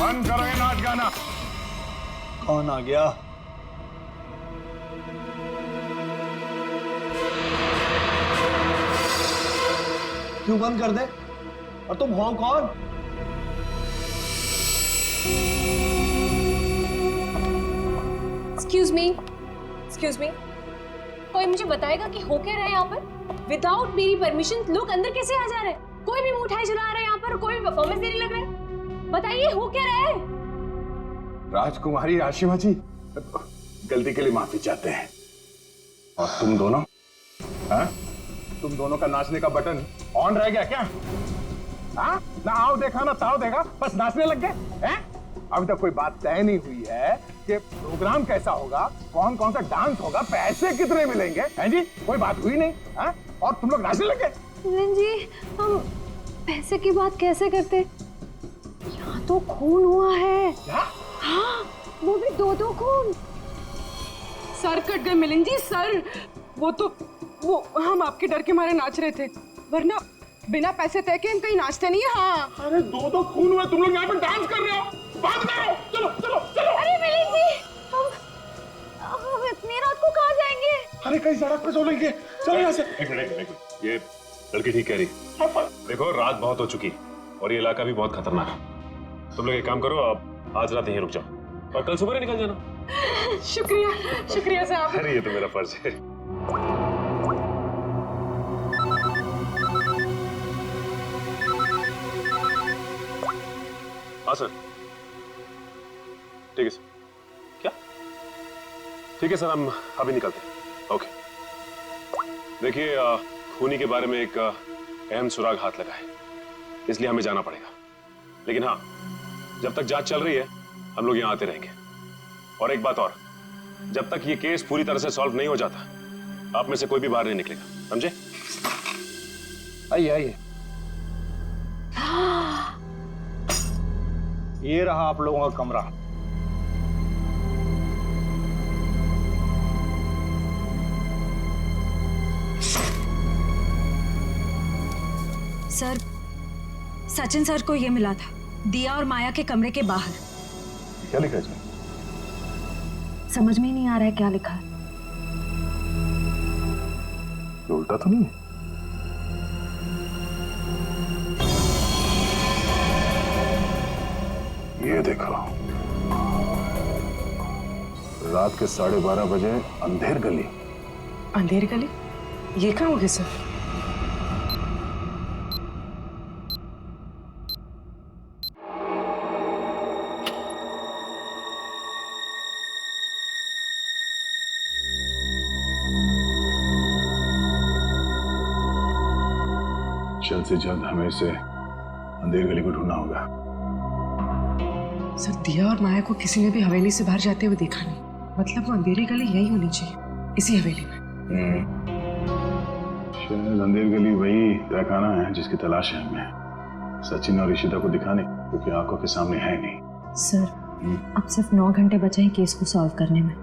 बंद करो ये नाच गाना। कौन आ गया? क्यों बंद कर दे? और तुम हो कौन? एक्सक्यूज मी, कोई मुझे बताएगा कि हो क्या रहा है यहाँ पर? विदाउट मेरी परमिशन लोग अंदर कैसे आ जा रहे हैं? कोई भी मिठाई चला रहा है यहाँ पर, कोई भी परफॉर्मेंस देने लग रहा है। बताइए हो क्या रहा है? राजकुमारी आशिमा जी, गलती के लिए माफी चाहते हैं। और तुम दोनों, हाँ? तुम दोनों का नाचने का बटन ऑन रह गया क्या? हाँ? ना आओ देखा ना ताओ देखा, बस नाचने लग गए हैं? अभी तक कोई बात तय नहीं हुई है कि प्रोग्राम कैसा होगा, कौन कौन सा डांस होगा, पैसे कितने मिलेंगे, हैं जी? कोई बात हुई नहीं, हाँ? और तुम लोग नाचने लग गए। मिलन जी, हम पैसे की बात कैसे करते? यहाँ तो खून हुआ है। क्या? हाँ, वो भी दो खून। सर कट गए मिलन जी, सर। वो हम आपके डर के मारे नाच रहे थे, वरना बिना पैसे तय के हम कहीं नाचते नहीं। हाँ, अरे दो खून हुए, तुम लोग यहाँ पे डांस कर रहे हो, बात करो, चलो चलो चलो। अरे मिलन जी, हम इतनी रात को कहाँ जाएंगे? अरे कहीं सड़क पे सो लेंगे, चलो यहाँ से। एक मिनट, ये लड़की ठीक कह रही। देखो रात बहुत हो चुकी और ये इलाका भी बहुत खतरनाक है। तुम लोग एक काम करो, अब आज रात यहीं रुक जाओ और कल सुबह ही निकल जाना। शुक्रिया साहब। अरे ये तो मेरा फर्ज है। हाँ सर, ठीक है सर। क्या? ठीक है सर, हम अभी निकलते हैं। ओके। देखिए, खूनी के बारे में एक अहम सुराग हाथ लगा है, इसलिए हमें जाना पड़ेगा। लेकिन हाँ, जब तक जांच चल रही है हम लोग यहाँ आते रहेंगे। और एक बात और, जब तक ये केस पूरी तरह से सॉल्व नहीं हो जाता आप में से कोई भी बाहर नहीं निकलेगा, समझे? आइए आइए। ये रहा आप लोगों का कमरा। सर, सचिन सर को ये मिला था, दिया और माया के कमरे के बाहर। क्या लिखा है इसमें? समझ में ही नहीं आ रहा है क्या लिखा है। ये उल्टा तो नहीं है? ये देखो, रात के 12:30 बजे अंधेर गली। अंधेर गली? ये कहाँ होगी सर? जल्द से जल्द हमें इसे अंधेर गली को ढूंढना होगा। सर, दिया और माया को किसी ने भी हवेली से बाहर जाते हुए देखा नहीं, मतलब वो अंधेरी गली यही होनी चाहिए, इसी हवेली में। शायद अंधेर गली वही तहखाना है जिसकी तलाश है हमें। सचिन और ईशिता को दिखाने, क्योंकि आंखों के सामने है नहीं। सर, अब सिर्फ 9 घंटे बचे हैं केस को सॉल्व करने में।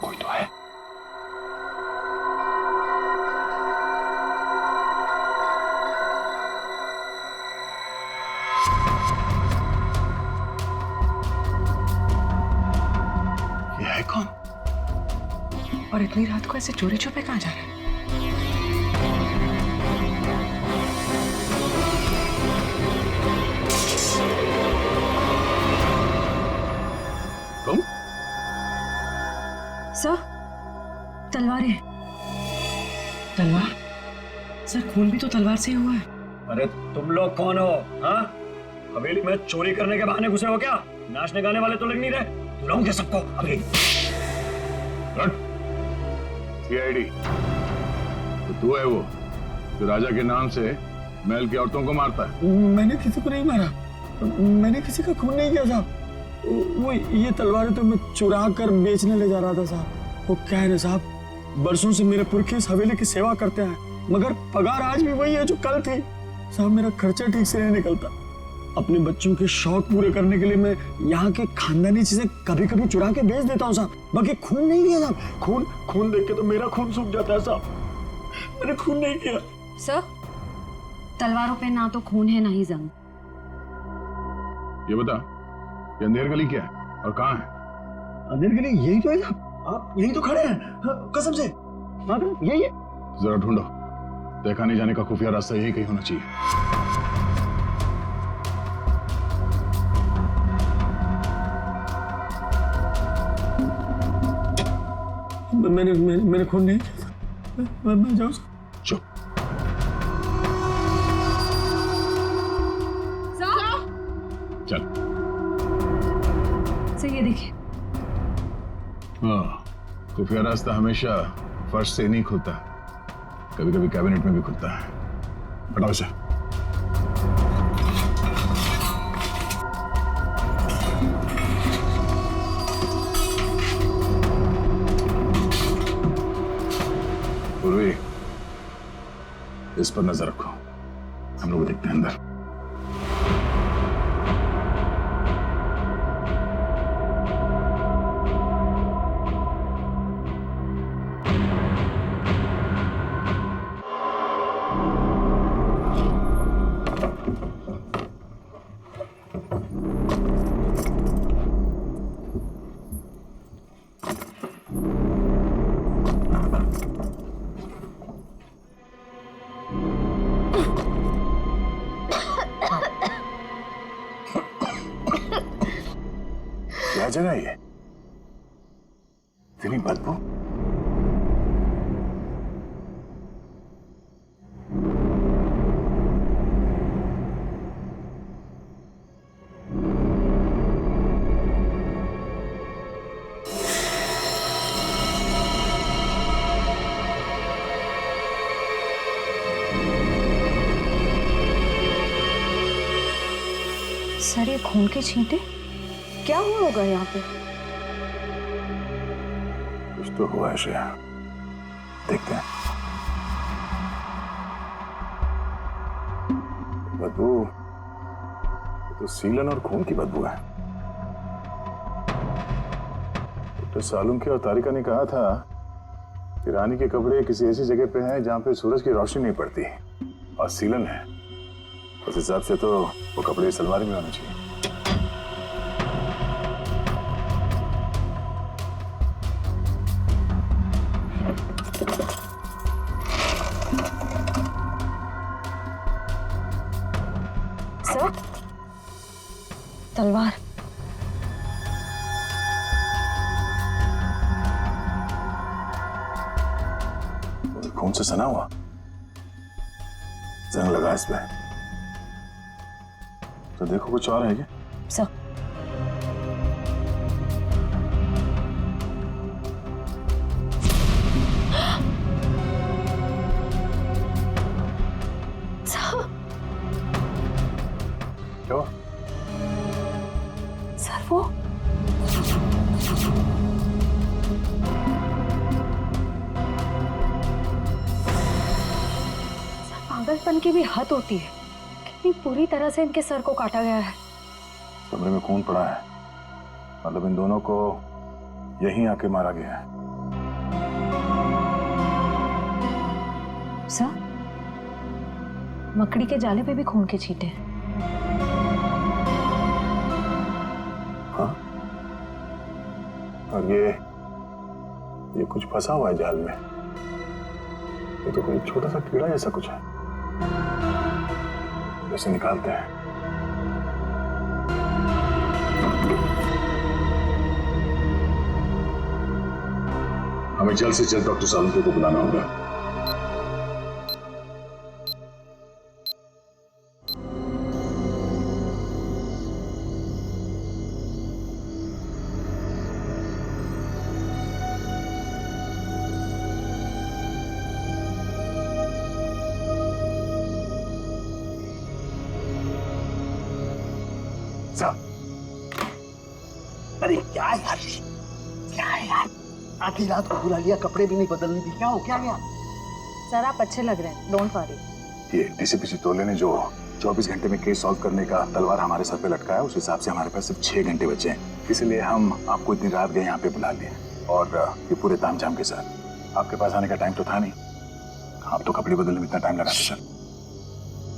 कोई तो है। ये है कौन? और इतनी रात को ऐसे चोरी छुपे कहाँ जा रहा है? तुम? सर, तलवारें। तलवार? सर, खून भी तो तलवार से ही हुआ है। अरे तुम लोग कौन हो? हाँ, हवेली में चोरी करने के बहाने घुसे हो क्या? नाचने गाने वाले तो लग नहीं रहे। बुलाऊंगे सबको अभी। सीआईडी तो तू है वो जो राजा के नाम से महल की औरतों को मारता है? मैंने किसी को नहीं मारा, मैंने किसी का खून नहीं किया साहब। वो ये तलवारें तो मैं चुरा कर बेचने ले जा रहा था साहब। वो क्या है ना साहब, बरसों से मेरे पुरखे इस हवेली की सेवा करते हैं, मगर पगार आज भी वही है जो कल थी साहब। मेरा खर्चा ठीक से नहीं निकलता, अपने बच्चों के शौक पूरे करने के लिए मैं यहाँ के खानदानी चीजें कभी कभी चुरा के बेच देता हूँ साहब। बाकी खून नहीं किया साहब। खून देख के तो मेरा खून सूख जाता है साहब। मैंने खून नहीं किया। सर, तलवारों पे ना तो खून है ना ही जंग। ये बता, ये अंधेर गली क्या है और कहाँ है? अंधेर गली यही तो है साहब। आप यही तो खड़े हैं। हाँ, कसम से यही है। जरा ढूंढो, देखा नहीं जाने का खुफिया रास्ता यही कहीं होना चाहिए। मैंने खून नहीं किया। मैं जाऊँ? चुप। चल। सर ये देखिए। हाँ, खुफिया रास्ता हमेशा फर्श से नहीं खुलता, कभी कभी कैबिनेट में भी खुलता है। हटाओ इसे। पूर्वी, इस पर नजर रखो, हम लोग देखते हैं अंदर। क्या जगह है ये? इतनी बदबू। सर ये खून के छींटे क्या हुआ होगा यहाँ पे? कुछ तो हुआ है श्रेया, देखते हैं। बदबू तो सीलन और खून की बदबू है। डॉक्टर सालुंके और तारिका ने कहा था कि रानी के कपड़े किसी ऐसी जगह पे हैं जहां पे सूरज की रोशनी नहीं पड़ती, और सीलन है। उस हिसाब से तो वो कपड़े इस अलमारी में होने चाहिए। सर, तलवार। खून से सना हुआ, जंग लगा इसमें। तो देखो कुछ और है क्या? सर, क्या? सर वो पागलपन की भी हद होती है। कितनी पूरी तरह से इनके सर को काटा गया है। कमरे में खून पड़ा है, मतलब इन दोनों को यहीं आके मारा गया है। सर, मकड़ी के जाले पे भी खून के छींटे हैं। हाँ? और ये कुछ फंसा हुआ है जाल में। ये तो कोई छोटा सा कीड़ा जैसा कुछ है। इसे निकालते हैं। हमें जल्द से जल्द डॉक्टर सालुंके को बुलाना होगा। अरे क्या यार, क्या है यार, आधी रात को बुला लिया, कपड़े भी नहीं बदलने दिए। क्या हो क्या गया? सर आप अच्छे लग रहे हैं, डोंट वरी। ये डीसीपी तोले ने जो 24 घंटे में केस सॉल्व करने का तलवार हमारे सर पे लटका है, उस हिसाब से हमारे पास सिर्फ 6 घंटे बचे हैं। इसलिए हम आपको इतनी रात गए यहाँ पे बुला लिए और ये पूरे तामझाम के साथ। आपके पास आने का टाइम तो था नहीं, आप तो कपड़े बदलने में इतना टाइम लगा।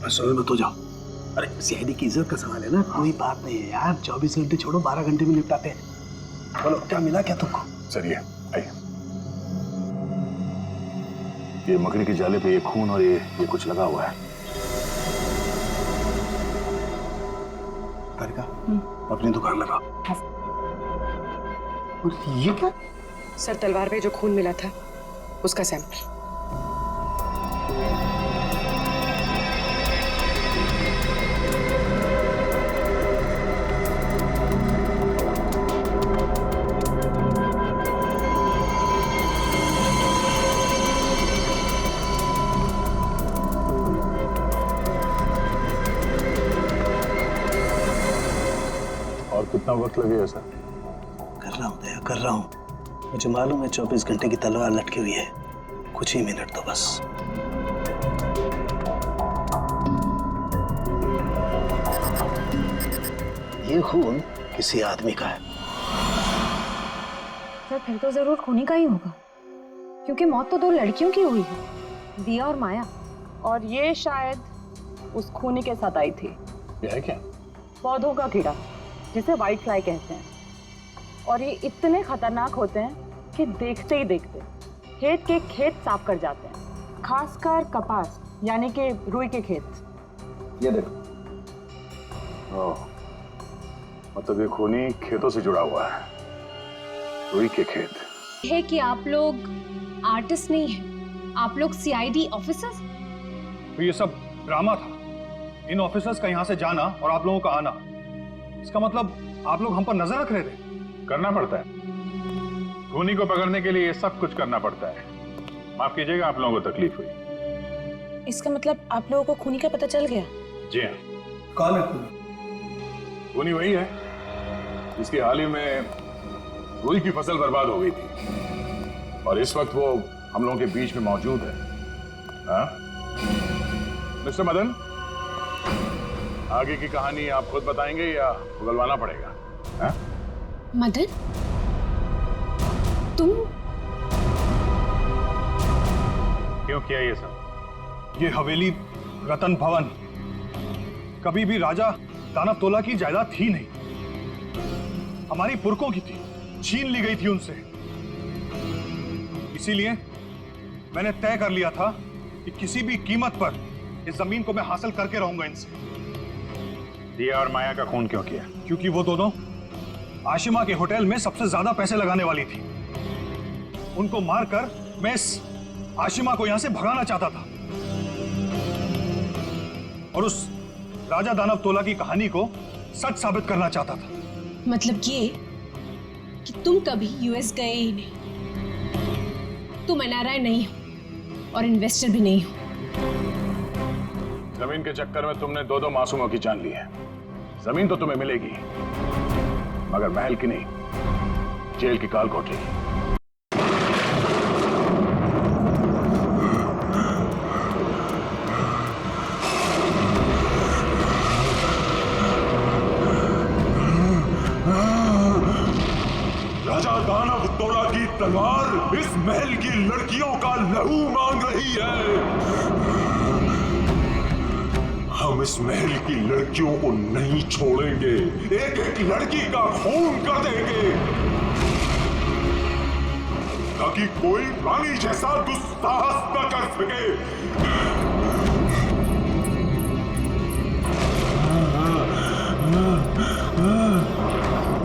बस मत हो जाओ। अरे सीआईडी की इज्जत का सवाल है ना, कोई बात नहीं है यार। 24 घंटे छोड़ो, 12 घंटे में निपटाते हैं। बोलो क्या मिला क्या तुमको? चलिए आइए। ये मकड़ी के जाले पे ये खून और ये कुछ लगा हुआ है। का अपनी दुकान लगा। और ये क्या? सर तलवार पे जो खून मिला था उसका सैंपल। और कितना वक्त लगेगा सर? कर रहा हूँ दया, कर रहा हूँ। मुझे मालूम है 24 घंटे की तलवार लटकी हुई है, कुछ ही मिनट तो बस। ये खून किसी आदमी का है। सर फिर तो जरूर खूनी का ही होगा, क्योंकि मौत तो 2 लड़कियों की हुई है, दिया और माया। और ये शायद उस खूनी के साथ आई थी। ये है क्या? पौधों का कीड़ा जिसे व्हाइट फ्लाई कहते हैं, और ये इतने खतरनाक होते हैं कि देखते ही देखते खेत के खेत साफ कर जाते हैं, खासकर कपास यानी कि रुई के खेत। ये देखो। ओह, मतलब ये खूनी खेतों से जुड़ा हुआ है, रुई के खेत। है कि आप लोग आर्टिस्ट नहीं हैं, आप लोग सीआईडी ऑफिसर्स। तो ये सब ड्रामा था, इन ऑफिसर्स का यहाँ से जाना और आप लोगों का आना। इसका मतलब आप लोग हम पर नजर रख रहे थे। करना पड़ता है, खूनी को पकड़ने के लिए ये सब कुछ करना पड़ता है। माफ कीजिएगा आप लोगों को तकलीफ हुई। इसका मतलब आप लोगों को खूनी का पता चल गया? जी हाँ। कौन है खूनी? खूनी वही है जिसकी हाल ही में रुई की फसल बर्बाद हो गई थी और इस वक्त वो हम लोगों के बीच में मौजूद है। हाँ? मिस्टर मदन, आगे की कहानी आप खुद बताएंगे या उगलवाना पड़ेगा? हाँ? मदन, तुम क्यों किया ये सब? ये हवेली रतन भवन कभी भी राजा दानव तोला की जायदाद थी नहीं, हमारी पुरखों की थी, छीन ली गई थी उनसे। इसीलिए मैंने तय कर लिया था कि किसी भी कीमत पर इस जमीन को मैं हासिल करके रहूंगा इनसे। दिया और माया का खून क्यों किया? क्योंकि वो दोनों आशिमा के होटल में सबसे ज्यादा पैसे लगाने वाली थी। उनको मारकर मैं इस आशिमा को यहां से भगाना चाहता था और उस राजा दानव तोला की कहानी को सच साबित करना चाहता था। मतलब ये कि तुम कभी यूएस गए ही नहीं, तुम एनआरआई नहीं हो और इन्वेस्टर भी नहीं हो। जमीन के चक्कर में तुमने 2 मासूमों की जान ली है। जमीन तो तुम्हें मिलेगी, मगर महल की नहीं, जेल की काल कोठरी की। राजा दानव तोला की तलवार इस महल की लड़कियों का लहू मांग रही है। हम इस महल की लड़कियों को नहीं छोड़ेंगे, एक एक लड़की का खून कर देंगे ताकि कोई रानी जैसा दुस्साहस न कर सके।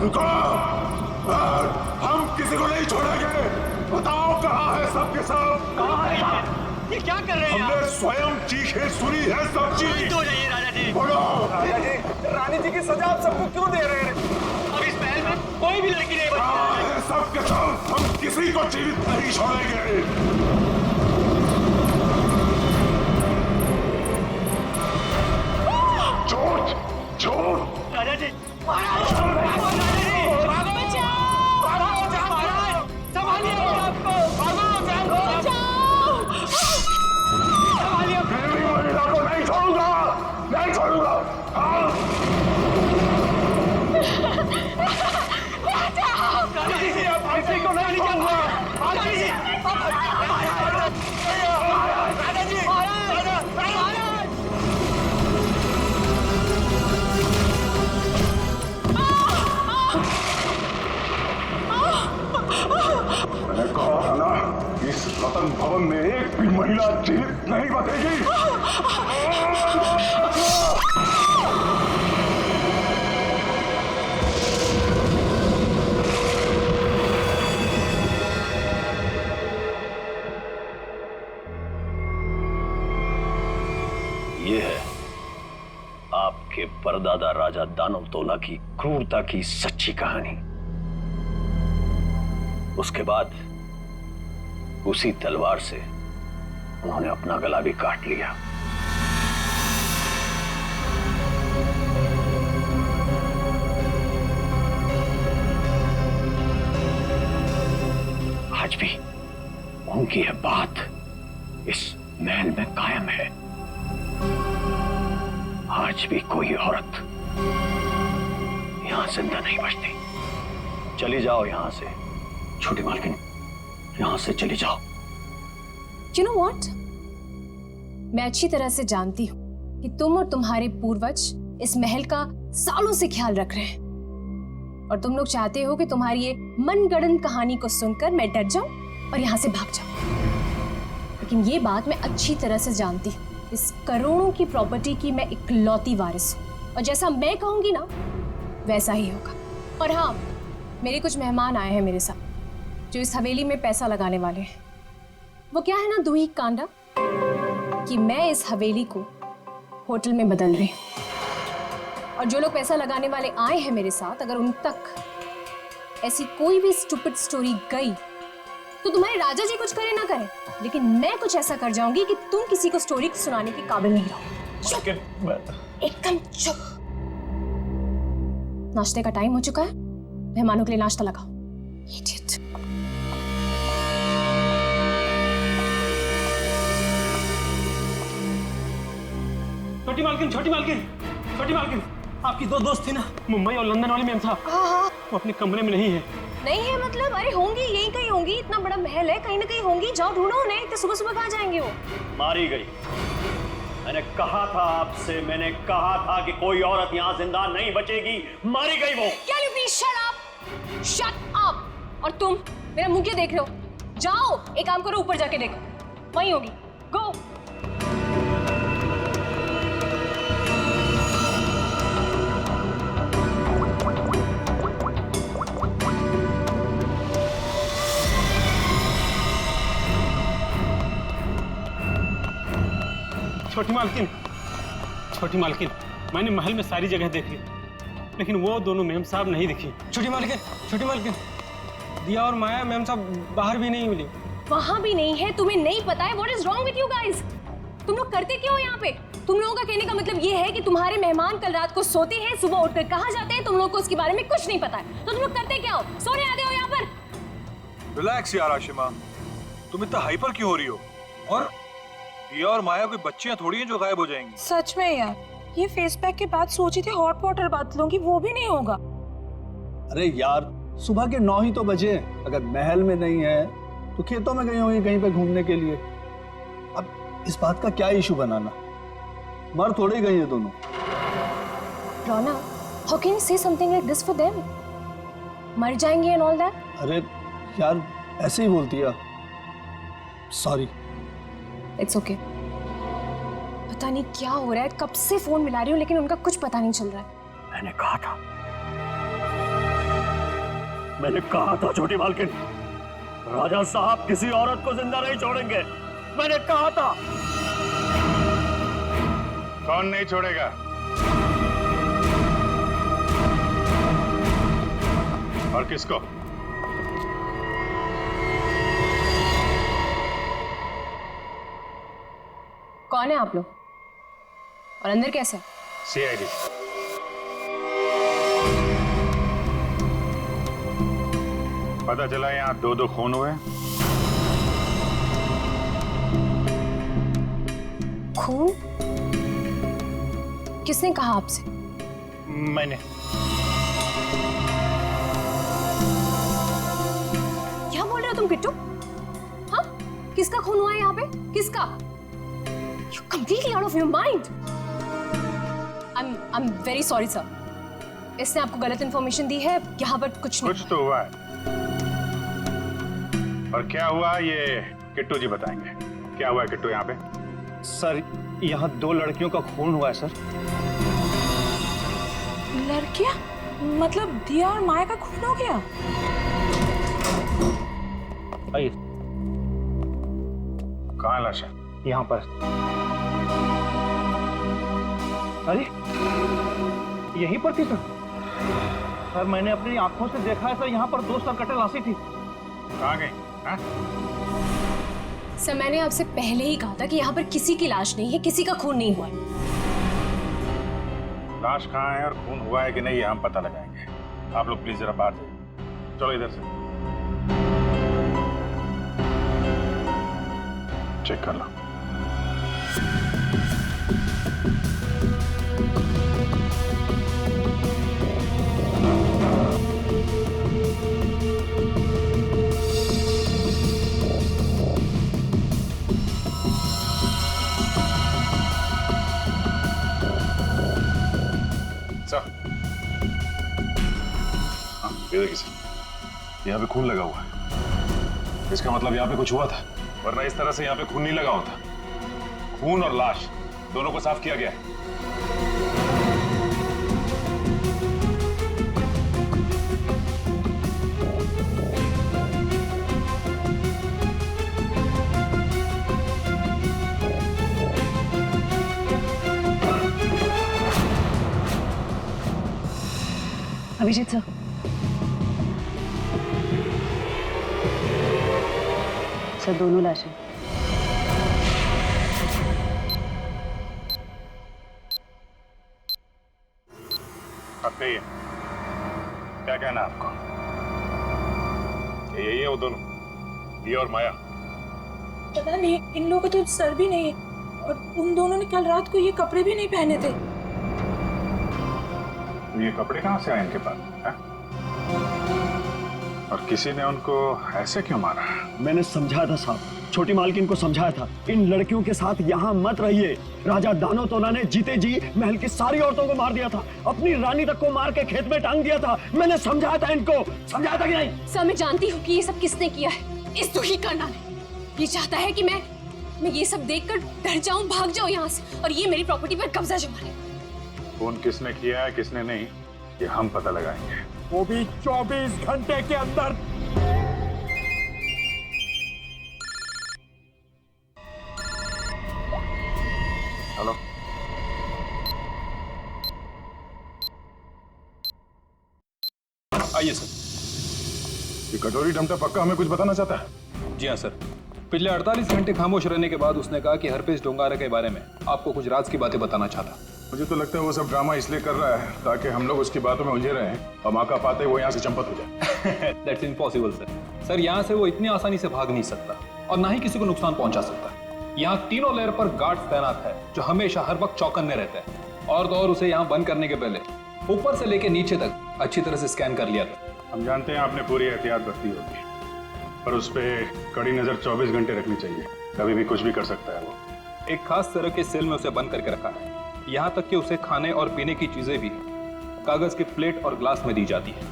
रुको, हम किसी को नहीं छोड़ेंगे। बताओ कहाँ है सबके सब? कहाँ है? ये क्या कर रहे हैं? हमने स्वयं चीखें सुनी है सब चीज। तो नहीं राजा जी। बोलो राजा जी, रानी जी की सजा आप सबको क्यों दे रहे हैं? अब इस महल में कोई भी लड़की नहीं कहाँ है सबके सब? हम किसी को जीवित नहीं छोड़ेंगे। झूठ झूठ। राजा जी, महाराज, राजा जी, भागो, भागो, महाराज, संभालिए अपने आप को, भागो, संभालिए। महिला को नहीं छोड़ूंगा, नहीं छोड़ूंगा। भवन में एक भी महिला जीवित नहीं बचेगी। ये है आपके परदादा राजा दानव तोला की क्रूरता की सच्ची कहानी। उसके बाद उसी तलवार से उन्होंने अपना गला भी काट लिया। आज भी उनकी यह बात इस महल में कायम है। आज भी कोई औरत यहां जिंदा नहीं बचती। चली जाओ यहां से छोटी मालकिन, यहां से चली जाओ। You know what? मैं अच्छी तरह से जानती हूँ कि तुम और तुम्हारे पूर्वज इस महल का सालों से ख्याल रख रहे हैं और तुम लोग चाहते हो कि तुम्हारी ये मनगढ़ंत कहानी को सुनकर मैं डर जाऊं और यहाँ से भाग जाऊं। लेकिन ये बात मैं अच्छी तरह से जानती हूँ, इस करोड़ों की प्रॉपर्टी की मैं इकलौती वारिस हूँ और जैसा मैं कहूंगी ना वैसा ही होगा। और हाँ, मेरे कुछ मेहमान आए हैं मेरे साथ जो इस हवेली में पैसा लगाने वाले हैं। वो क्या है ना दूही कांडा कि मैं इस हवेली को होटल में बदल रही हूँ और जो लोग पैसा लगाने वाले आए हैं मेरे साथ, अगर उन तक ऐसी कोई भी स्टूपिड स्टोरी गई तो तुम्हारे राजा जी कुछ करे ना करें, लेकिन मैं कुछ ऐसा कर जाऊंगी कि तुम किसी को स्टोरी सुनाने के काबिल नहीं रहो। चुप, एकदम चुप। नाश्ते का टाइम हो चुका है, मेहमानों के लिए नाश्ता लगाओ। Idiot। छोटी मालकिन, छोटी मालकिन, छोटी मालकिन, आपकी दो दोस्त थी ना, मुंबई और लंदन वाली मैम साहब, वो अपने कमरे में नहीं है। नहीं है मतलब? अरे होंगी, यहीं कहीं होंगी, इतना बड़ा महल है, कहीं ना कहीं होंगी। जाओ ढूंढो उन्हें। इतने सुबह सुबह कहाँ जाएंगे वो? मारी गई। मैंने कहा था आपसे, मैंने कहा था कि कोई औरत यहाँ जिंदा नहीं बचेगी। मारी गई वो। Can you please shut up? Shut up। और तुम मेरा मुंह क्यों देख रहे हो? जाओ एक काम करो, ऊपर जाके देखो, वहीं होगी। गो। छोटी मालकिन, छोटी मालकिन, मैंने महल में सारी जगह देख ली, लेकिन वो दोनों मैम साहब नहीं दिखी। छोटी मालकिन, छोटी मालकिन, दिया और माया मैम साहब बाहर भी नहीं मिली। वहां भी नहीं है? तुम्हें नहीं पता है? What is wrong with you guys? तुम लोग करते क्या हो यहाँ पे? तुम लोगों का कहने का मतलब ये है कि तुम्हारे मेहमान कल रात को सोते हैं, सुबह उठकर कहाँ जाते हैं, तुम लोग को उसके बारे में कुछ नहीं पता है। तो तुम लोग करते क्या हो? सोने आते हो यहाँ पर? रिलैक्स यार आशिमा, तुम इतना हाइपर क्यों हो रही हो? और दिया और माया कोई बच्चियां थोड़ी हैं जो गायब हो जाएंगी। सच में यार, ये फेस पैक के बाद सोची थी हॉट वाटर बात लूंगी, वो भी नहीं होगा। अरे यार, सुबह के 9 ही तो बजे। अगर महल में नहीं है तो खेतों में गई होंगी कहीं पे घूमने के लिए। अब इस बात का क्या इशू बनाना? मर थोड़ी गई है दोनों। रोना, how can you say something like this for them? मर जाएंगे and all that? अरे यार, ऐसे ही बोलती है। सॉरी। It's okay। पता नहीं क्या हो रहा है, कब से फोन मिला रही हूँ लेकिन उनका कुछ पता नहीं चल रहा है। मैंने कहा था छोटी मालकिन, राजा साहब किसी औरत को जिंदा नहीं छोड़ेंगे। मैंने कहा था। कौन नहीं छोड़ेगा? और किसको? कौन है आप लोग और अंदर कैसे? सीआईडी। पता चला यहाँ 2-2 खून हुए। खून? किसने कहा आपसे? मैंने। क्या बोल रहे हो तुम किट्टू? हाँ, किसका खून हुआ है यहाँ पे? किसका? You're completely out of your mind। I'm very sorry sir। इसने आपको गलत इंफॉर्मेशन दी है, यहाँ पर कुछ नहीं। कुछ तो हुआ है, और क्या हुआ ये किट्टू जी बताएंगे क्या हुआ है किट्टू यहाँ पे। सर यहाँ 2 लड़कियों का खून हुआ है सर। लड़कियां? मतलब दिया और माया का खून हो गया? आइए। कहाँ लाश है? यहाँ पर। अरे यहीं पर थी सर मैंने अपनी आंखों से देखा है सर, यहाँ पर 2 सरकटे लाशें थी। कहाँ गई? हाँ? सर मैंने आपसे पहले ही कहा था कि यहाँ पर किसी की लाश नहीं है, किसी का खून नहीं हुआ है। लाश कहाँ है और खून हुआ है कि नहीं ये हम पता लगाएंगे। आप लोग प्लीज जरा बाहर जाइए। चलो इधर से चेक कर लो। ये देखिए सर, यहाँ पे खून लगा हुआ है। इसका मतलब यहाँ पे कुछ हुआ था, वरना इस तरह से यहाँ पे खून नहीं लगा होता। खून और लाश दोनों को साफ किया गया है। अभिजीत सर, सर दोनों लाशें। अब कहिए क्या कहना है आपको? यही है वो दोनों, ये और माया। पता नहीं, इन लोगों का तो सर भी नहीं है और उन दोनों ने कल रात को ये कपड़े भी नहीं पहने थे। ये कपड़े कहाँ से आए इनके पास है? और किसी ने उनको ऐसे क्यों मारा? मैंने समझाया था साहब, छोटी मालकिन को समझाया था, इन लड़कियों के साथ यहाँ मत रहिए। राजा दानवतोला ने जीते जी महल की सारी औरतों को मार दिया था, अपनी रानी तक को मार के खेत में टांग दिया था। मैंने समझाया था इनको, समझाया था कि नहीं? सर मैं जानती हूँ कि ये सब किसने किया है। इस दुखी करना ने ये चाहता है कि मैं ये सब देखकर डर जाऊं, भाग जाऊं यहाँ से और ये मेरी प्रॉपर्टी पर कब्जा जमा ले। खून किसने किया है किसने नहीं ये हम पता लगाएंगे, वो भी 24 घंटे के अंदर। हेलो, आइए सर। ये कटोरी डमटा पक्का हमें कुछ बताना चाहता है? जी हाँ सर, पिछले 48 घंटे खामोश रहने के बाद उसने कहा कि हरपेश डोंगारा के बारे में आपको कुछ राज की बातें बताना चाहता। मुझे तो लगता है वो सब ड्रामा इसलिए कर रहा है ताकि हम लोग उसकी बातों में उलझे रहें और मौका पाते वो यहाँ से चंपत हो जाए। That's impossible sir. सर यहाँ से वो इतनी आसानी से भाग नहीं सकता और ना ही किसी को नुकसान पहुंचा सकता। यहाँ तीनों लेयर पर गार्ड्स तैनात है जो हमेशा हर वक्त चौकन्ने रहते हैं। और तो और उसे यहाँ बंद करने के पहले ऊपर से लेके नीचे तक अच्छी तरह से स्कैन कर लिया था। हम जानते हैं आपने पूरी एहतियात बरती होगी, पर उस पर कड़ी नजर 24 घंटे रखनी चाहिए, कभी भी कुछ भी कर सकता है वो। एक खास तरह के सेल में उसे बंद करके रखा है, यहाँ तक कि उसे खाने और पीने की चीजें भी कागज के प्लेट और ग्लास में दी जाती है।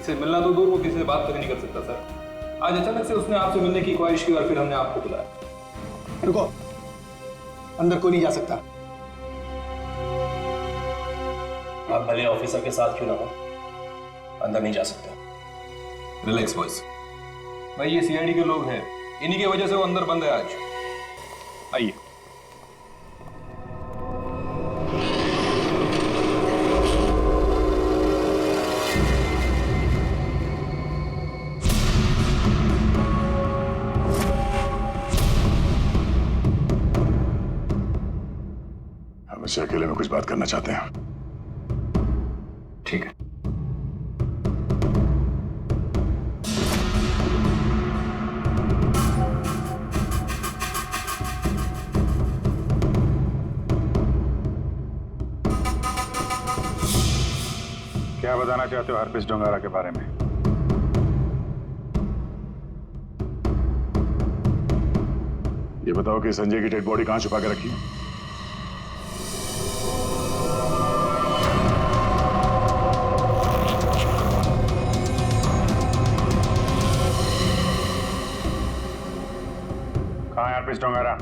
इसे मिलना तो दूर, वो किसी से बात तक नहीं कर सकता सर। आज अचानक से उसने आपसे मिलने की ख्वाहिश की और फिर हमने आपको बुलाया। रुको, अंदर कोई नहीं जा सकता। आप भले ऑफिसर के साथ क्यों ना हो, अंदर नहीं जा सकते। रिलैक्स बॉयज, भाई ये सीआईडी के लोग हैं, इन्हीं की वजह से वो अंदर बंद है आज। आइए। हम इससे अकेले में कुछ बात करना चाहते हैं। ठीक है। क्या बताना चाहते हो हरपेश डोंगारा के बारे में? ये बताओ कि संजय की डेड बॉडी कहां छुपा के रखी? कहाँ यार पिस डोंगरा?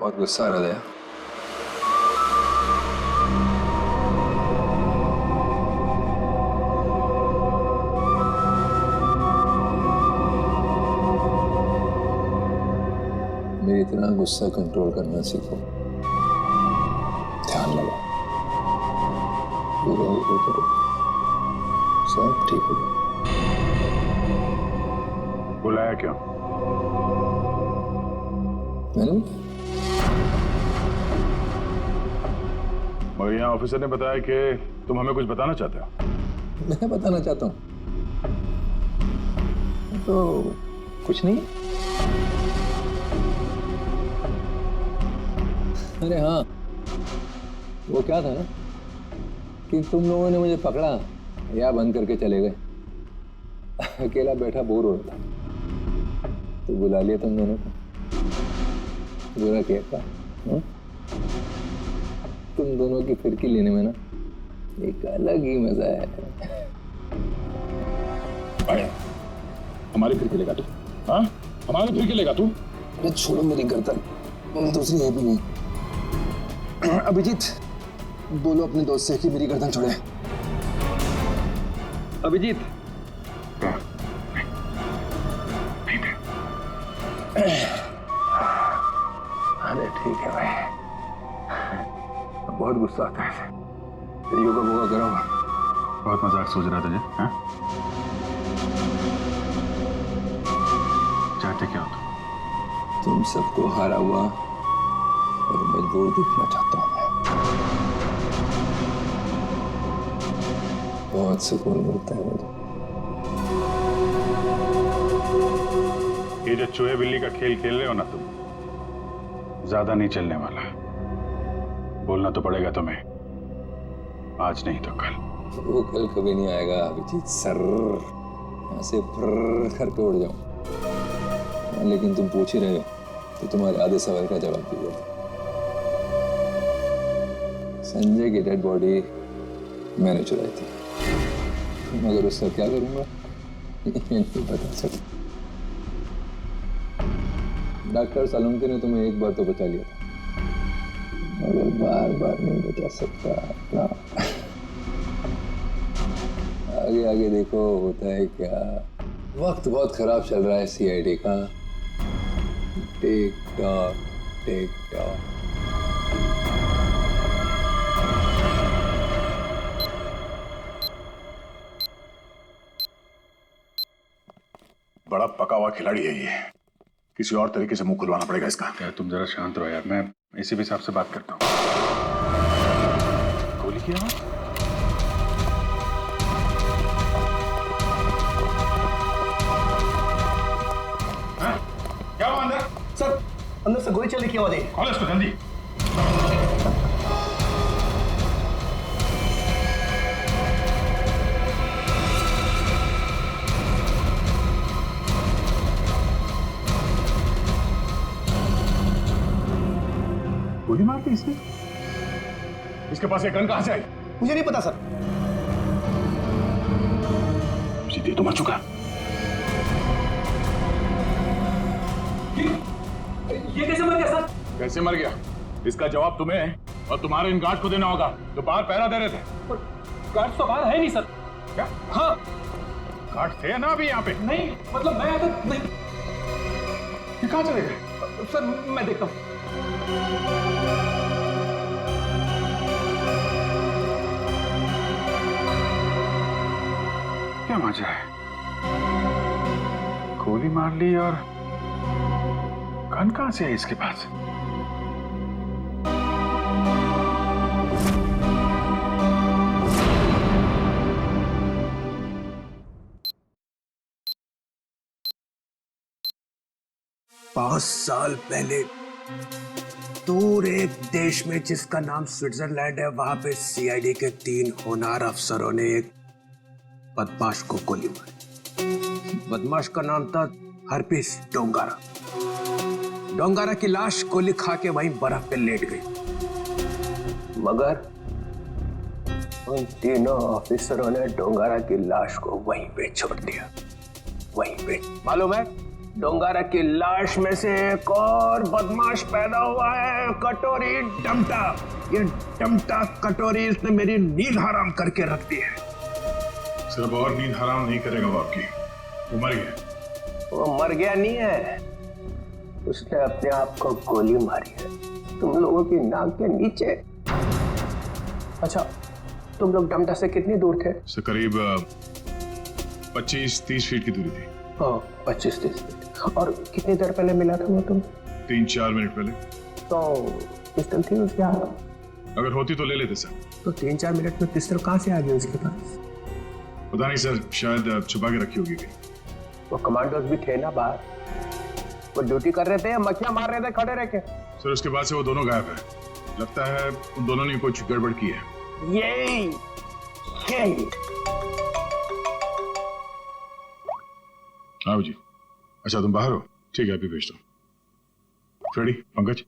बहुत गुस्सा आ रहा है। मेरी इतना गुस्सा कंट्रोल करना सीखो, ध्यान लगाओ, पूरा वो करो, सब ठीक हो जाएगा। बुलाया क्यों? मैंने मगर यहाँ ऑफिसर ने बताया कि तुम हमें कुछ बताना चाहते हो। मैं बताना चाहता हूँ तो कुछ नहीं। अरे हाँ, वो क्या था ना कि तुम लोगों ने मुझे पकड़ा या बंद करके चले गए। अकेला बैठा बोर हो रहा था तो बुला लिया तुम दोनों को। बुरा क्या था? तुम दोनों की फिरकी लेने में ना एक अलग ही मजा है। बढ़िया, हमारी फिरकी लेगा तू? हाँ, हमारी फिरकी लेगा तू? अरे छोड़ो मेरी गर्दन, दूसरी है भी नहीं। अभिजीत, बोलो अपने दोस्त से कि मेरी गर्दन छोड़े। अभिजीत, अरे ठीक है भाई, बहुत गुस्सा आता है। योगा वोगा करो। बहुत मजाक सोच रहा तुझे? हाँ? चाहते क्या हो तुम सबको हारा हुआ और मजबूर दिखना चाहता हूं मैं। बहुत सुकून मिलता है मुझे। ये जो चूहे बिल्ली का खेल खेल रहे हो ना तुम, ज्यादा नहीं चलने वाला। बोलना तो पड़ेगा तुम्हें, आज नहीं तो कल। वो कल कभी नहीं आएगा अभिजीत सर, यहाँ से फर्र करके उड़ जाऊं। लेकिन तुम पूछ ही रहे हो तो तुम्हारे आधे सवाल का जवाब दीजिए। संजय की डेड बॉडी मैंने चुराई थी, मगर उसका क्या करूंगा ये नहीं बता सकता। डॉक्टर सालुंके ने तुम्हें एक बार तो बचा लिया था, मगर बार बार नहीं बचा सकता ना। आगे आगे देखो होता है क्या। वक्त बहुत खराब चल रहा है सीआईडी का। Tick tock tick tock. बड़ा पका हुआ खिलाड़ी है ये, किसी और तरीके से मुंह खुलवाना पड़ेगा इसका। क्या तुम जरा शांत रहो यार, मैं इसी हिसाब से बात करता हूँ। गोली किया? क्या हुआ अंदर? सर, अंदर से गोली चलने की आवाज आई। खोलो इसको जल्दी। गोली मार दी इसने? इसके पास एक गन कहां से आई? मुझे नहीं पता सर। सीधे तो मर चुका। ये कैसे मर गया सर? कैसे मर गया इसका जवाब तुम्हें और तुम्हारे इन गार्ड को देना होगा जो बाहर पहरा दे रहे थे। गार्ड तो बाहर है नहीं सर। क्या? हाँ, गार्ड थे ना अभी यहाँ पे? नहीं मतलब मैं तो नहीं। ये कहाँ चले गए? सर मैं देखता हूँ। क्या मजा है, गोली मार ली और गन कहां से है इसके पास? पांच साल पहले दूर एक देश में जिसका नाम स्विट्जरलैंड है, वहां पे सीआईडी के 3 होनहार अफसरों ने एक बदमाश को गोली मारी। बदमाश का नाम था हरपिस डोंगारा। डोंगारा की लाश गोली खा के वहीं बर्फ पे लेट गई। मगर उन तीनों ऑफिसरों ने डोंगारा की लाश को वहीं पे छोड़ दिया। वहीं पे मालूम है, डोंगारा की लाश में से एक और बदमाश पैदा हुआ है, कटोरी डमटा। ये डमटा कटोरी इसने मेरी नींद हराम करके रख दी है। सिर्फ और नींद हराम नहीं करेगा वो आपकी, वो मर गया। वो मर गया नहीं है, उसने अपने आप को गोली मारी है तुम लोगों की नाक के नीचे। अच्छा, तुम लोग डमटा से कितनी दूर थे? से करीब 25-30 फीट की दूरी थी। 25-30 फीट। और कितनी देर पहले मिला था वो तुम? 3-4 मिनट पहले। तो पिस्टल थी उसके हाथ? अगर होती तो ले लेते सर। तो 3-4 मिनट में पिस्टल कहाँ से आ गई उसके पास? पता नहीं सर, शायद छुपा के रखी होगी कहीं। वो कमांडोज भी थे ना बाहर, वो ड्यूटी कर रहे थे या मक्खियां मार रहे थे खड़े रह के? सर उसके बाद से वो दोनों गायब है। लगता है उन दोनों ने कुछ गड़बड़ की है। यही हाँ जी। अच्छा तुम बाहर हो? ठीक है, अभी भेजता हूँ। फ्रेडी, पंकज,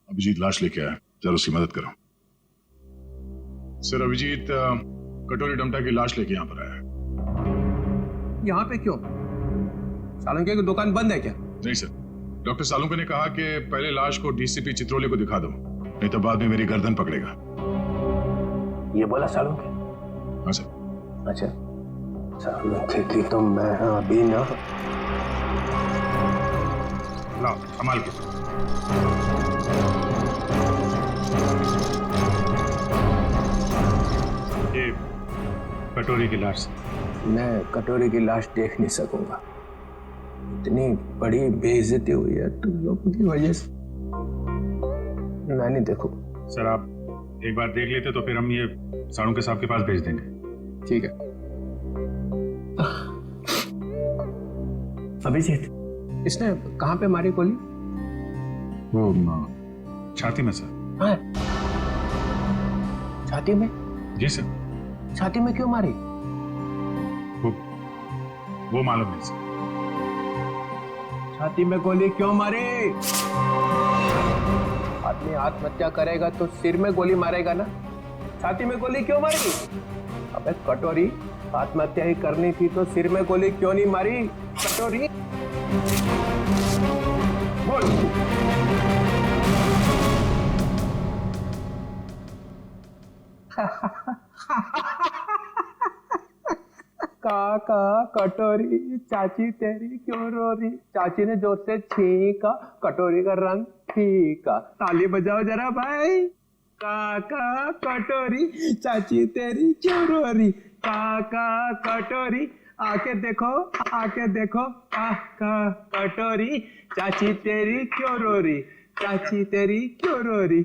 अभिजीत लाश लेके आया, जरा उसकी मदद करो। सर अभिजीत कटोरी डमटा की लाश लेके यहाँ पर आया है। यहाँ पे क्यों? सालुंके की दुकान बंद है क्या? नहीं सर, डॉक्टर सालुंके ने कहा कि पहले लाश को डीसीपी चित्रोले को दिखा दो, नहीं तो बाद में मेरी गर्दन पकड़ेगा। ये बोला सालुंके? हाँ सर। अच्छा, सालुंके की तो मैं अभी ना। लाओ संभाल के। ये कटोरी की लाश। मैं कटोरी की लाश देख नहीं सकूंगा, इतनी बड़ी बेइज्जती हुई है तुम लोगों की वजह से। मैं नहीं देखूंगा। सर आप एक बार देख लेते तो फिर हम ये सालुंके साहब के पास भेज देंगे। ठीक है। अभिजीत, इसने कहाँ पे मारी गोली? वो छाती में सर। हाँ? छाती में? जी सर। छाती में क्यों मारी? वो मालूम नहीं सर। छाती में गोली क्यों मारी? आदमी आत्महत्या करेगा तो सिर में गोली मारेगा ना, छाती में गोली क्यों मारी? अबे कटोरी, आत्महत्या ही करनी थी तो सिर में गोली क्यों नहीं मारी? कटोरी बोल। काका कटोरी, चाची तेरी क्यों रो रही? चाची ने जोर से छींका, कटोरी का रंग फीका। ताली बजाओ जरा भाई। काका कटोरी, चाची तेरी क्यों रो रही? काका कटोरी, आके देखो, आके देखो। काका कटोरी, चाची तेरी क्यों रो रही? चाची तेरी क्यों रो रही?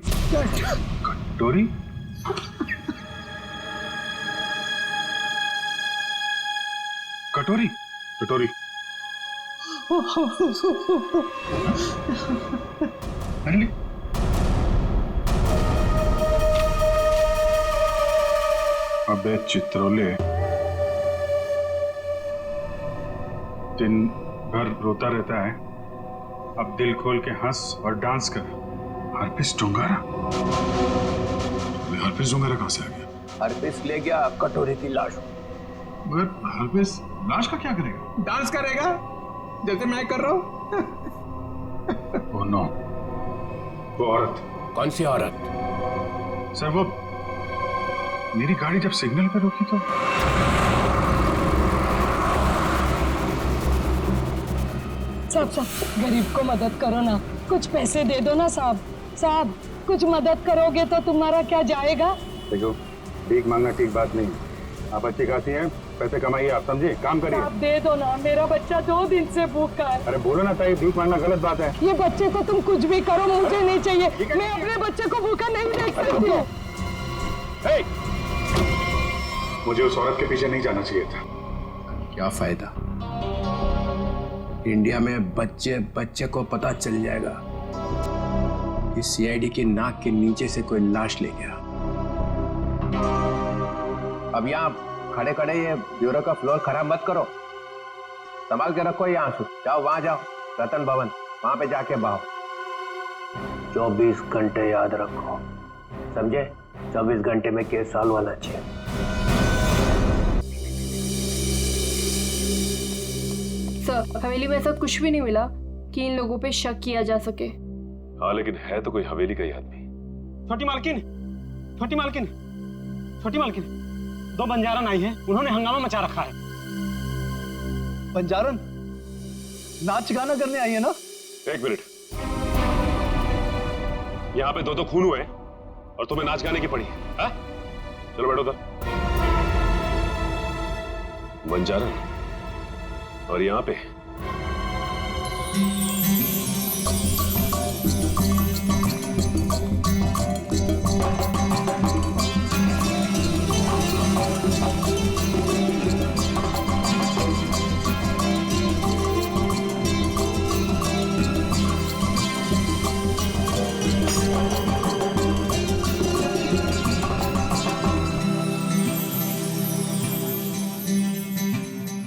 कटोरी? कटोरी? कटोरी? अरे अबे चित्रोले, दिन भर रोता रहता है, अब दिल खोल के हंस और डांस कर। हरपिस डोंगारा? हरपिस डोंगारा कहां से आ गया? हरपिस ले गया कटोरी की लाश। मगर हरपिस लाश का क्या करेगा? डांस करेगा जैसे मैं कर रहा हूं। ओह नो, वो औरत। कौन सी औरत? सर वो मेरी गाड़ी जब सिग्नल पे रुकी तो। साहब गरीब को मदद करो ना, कुछ पैसे दे दो ना साहब। साहब कुछ मदद करोगे तो तुम्हारा क्या जाएगा? देखो, भीख मांगना ठीक बात नहीं। आप अच्छी खासी हैं, पैसे कमाइए, आप समझे, काम करिए। आप दे दो ना, मेरा बच्चा 2 दिन से भूखा है। अरे बोलो ना ताई, भीख मांगना गलत बात है। ये बच्चे को तुम कुछ भी करो, मुझे नहीं चाहिए। मैं अपने बच्चे को भूखा नहीं देख सकती हूँ। मुझे उस औरत के पीछे नहीं जाना चाहिए था। क्या फायदा? इंडिया में बच्चे बच्चे को पता चल जाएगा कि सीआईडी की नाक के नीचे से कोई लाश ले गया। अब यहाँ खड़े खड़े ये ब्यूरो का फ्लोर खराब मत करो, संभाल के रखो ये आंसू। जाओ वहां जाओ, रतन भवन। वहां पे जाके बहाओ। 24 घंटे याद रखो, समझे? 24 घंटे में केस सॉल्व होना चाहिए। सर, हवेली में ऐसा कुछ भी नहीं मिला कि इन लोगों पे शक किया जा सके। हाँ, लेकिन है तो कोई हवेली का ही आदमी। छोटी मालकिन, छोटी मालकिन, छोटी मालकिन, 2 बंजारन आई हैं, उन्होंने हंगामा मचा रखा है। बंजारन नाच गाना करने आई है ना? 1 मिनट। यहाँ पे 2 खून हुए और तुम्हें नाच गाने की पड़ी है? चलो बैठो उधर। बंजारन और यहाँ पे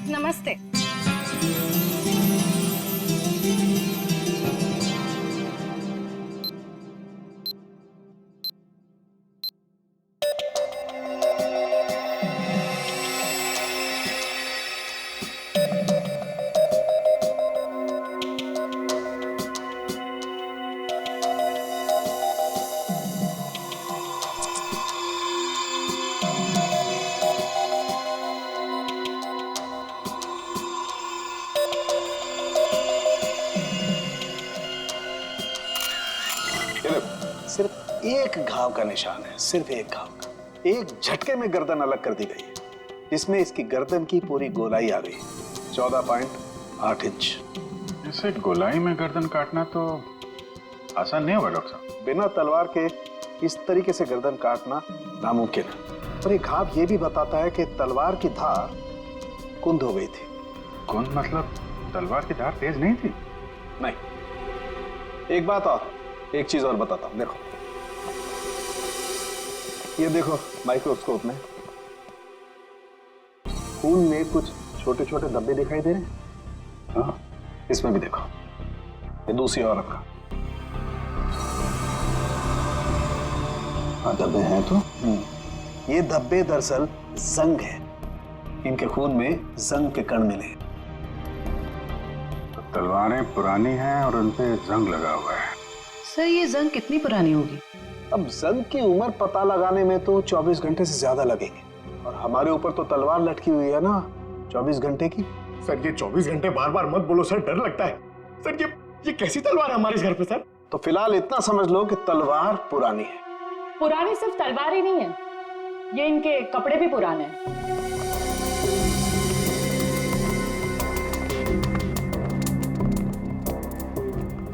नमस्ते। सिर्फ एक घाव का निशान है, सिर्फ एक घाव का। एक झटके में गर्दन अलग कर दी गई है, जिसमें इसकी गर्दन की पूरी गोलाई आ गई, 14.8 इंच। इसे गोलाई में गर्दन काटना तो आसान नहीं होगा डॉक्टर साहब। बिना तलवार के इस तरीके से गर्दन काटना नामुमकिन है। और ये घाव ये भी बताता है कि तलवार की धार कुंद हो गई थी। कुंद मतलब तलवार की धार तेज नहीं थी? नहीं। एक बात और, एक चीज और बताता हूं, देखो ये देखो माइक्रोस्कोप में खून में कुछ छोटे छोटे धब्बे दिखाई दे रहे हैं। हाँ, इसमें भी देखो, ये दूसरी औरत का। हाँ, धब्बे हैं तो ये धब्बे दरअसल जंग है। इनके खून में जंग के कण मिले। तो तलवारें पुरानी हैं और उन पे जंग लगा हुआ है। सर, ये जंग कितनी पुरानी होगी? अब जंग की उम्र पता लगाने में तो 24 घंटे से ज्यादा लगेंगे, और हमारे ऊपर तो तलवार लटकी हुई है ना 24 घंटे की। सर, ये 24 घंटे बार बार मत बोलो सर, डर लगता है। सर, ये कैसी तलवार है हमारे घर पे सर? तो फिलहाल इतना समझ लो कि तलवार पुरानी है। पुरानी सिर्फ तलवार ही नहीं है, ये इनके कपड़े भी पुराने हैं।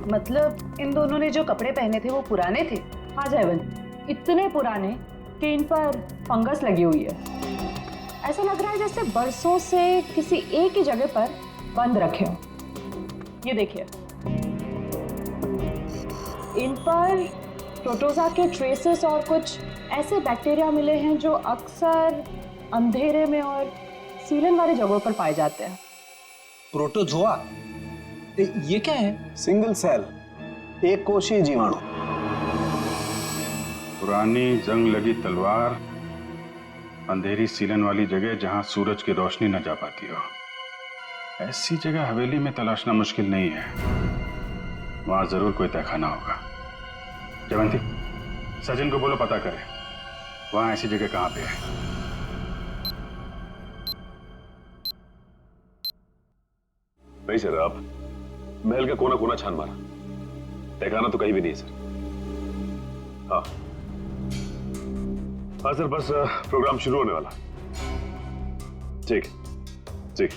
मतलब इन दोनों ने जो कपड़े पहने थे वो पुराने थे? हाँ जयवंत, इतने पुराने कि इन पर फंगस लगी हुई है। ऐसा लग रहा है जैसे बरसों से किसी एक ही जगह पर बंद रखे हो। ये देखिए, इन पर प्रोटोजा के ट्रेसेस और कुछ ऐसे बैक्टीरिया मिले हैं जो अक्सर अंधेरे में और सीलन वाली जगहों पर पाए जाते हैं। प्रोटोजोआ? ये क्या है? सिंगल सेल, एक कोशीय जीवाणु। पुरानी जंग लगी तलवार अंधेरी सीलन वाली जगह जहां सूरज की रोशनी न जा पाती हो। ऐसी जगह हवेली में तलाशना मुश्किल नहीं है। वहां जरूर कोई तहखाना होगा। जयवंती, सचिन को बोलो पता करे वहां ऐसी जगह कहां पे है। नहीं सर, आप महल का कोना कोना छान मारा, तहखाना तो कहीं भी नहीं है सर। हाँ हाँ सर, बस प्रोग्राम शुरू होने वाला। ठीक ठीक।